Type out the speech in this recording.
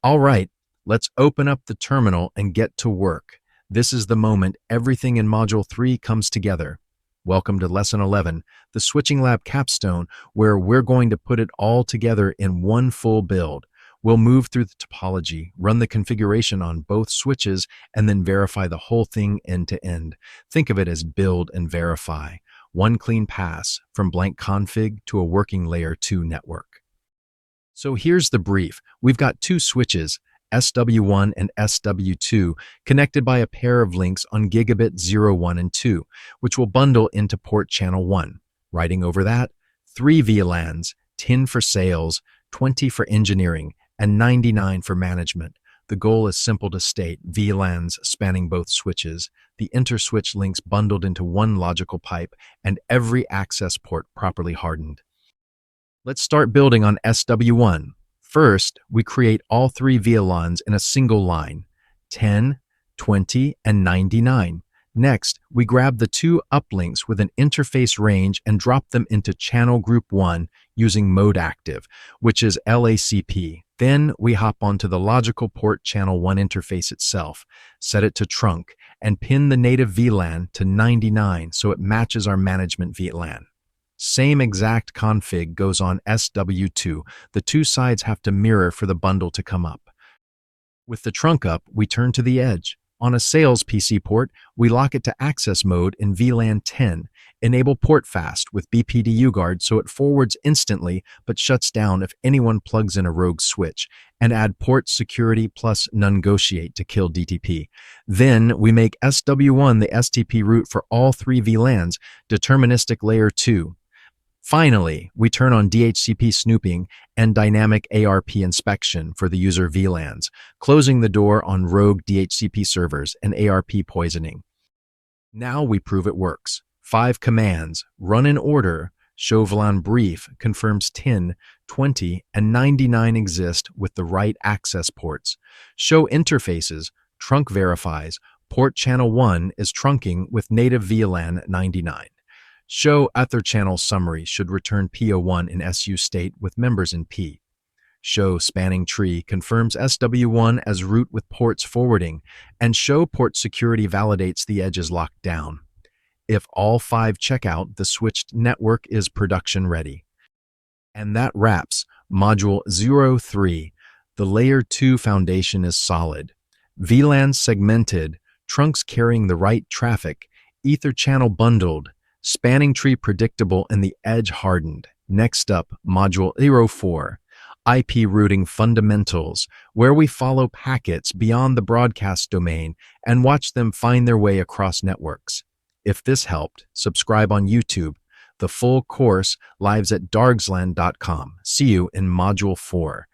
All right, let's open up the terminal and get to work. This is the moment everything in Module 3 comes together. Welcome to Lesson 11, the Switching Lab capstone, where we're going to put it all together in one full build. We'll move through the topology, run the configuration on both switches, and then verify the whole thing end to end. Think of it as build and verify. One clean pass from blank config to a working layer 2 network. So here's the brief. We've got two switches, SW1 and SW2, connected by a pair of links on gigabit 0, 1, and 2, which will bundle into port channel 1. Writing over that, 3 VLANs, 10 for sales, 20 for engineering, and 99 for management. The goal is simple to state, VLANs spanning both switches, the inter-switch links bundled into one logical pipe, and every access port properly hardened. Let's start building on SW1. First, we create all 3 VLANs in a single line, 10, 20, and 99. Next, we grab the 2 uplinks with an interface range and drop them into channel group 1 using mode active, which is LACP. Then we hop onto the logical port channel 1 interface itself, set it to trunk, and pin the native VLAN to 99 so it matches our management VLAN. Same exact config goes on SW2. The 2 sides have to mirror for the bundle to come up. With the trunk up, we turn to the edge. On a sales PC port, we lock it to access mode in VLAN 10. Enable PortFast with BPDU Guard so it forwards instantly but shuts down if anyone plugs in a rogue switch, and add port security plus negotiate to kill DTP. Then we make SW1 the STP route for all 3 VLANs, deterministic layer 2. Finally, we turn on DHCP Snooping and dynamic ARP inspection for the user VLANs, closing the door on rogue DHCP servers and ARP poisoning. Now we prove it works. 5 commands, run in order, show VLAN brief confirms 10, 20, and 99 exist with the right access ports. Show interfaces, trunk verifies, port channel 1 is trunking with native VLAN 99. Show EtherChannel summary should return PO1 in SU state with members in P. Show spanning tree confirms SW1 as root with ports forwarding, and show port security validates the edge is locked down. If all 5 check out, the switched network is production ready. And that wraps Module 03. The Layer 2 foundation is solid. VLANs segmented, trunks carrying the right traffic, EtherChannel bundled, spanning tree predictable, and the edge hardened. Next up, Module 04, IP routing fundamentals, where we follow packets beyond the broadcast domain and watch them find their way across networks. If this helped, subscribe on YouTube. The full course lives at dargslan.com. See you in Module 4.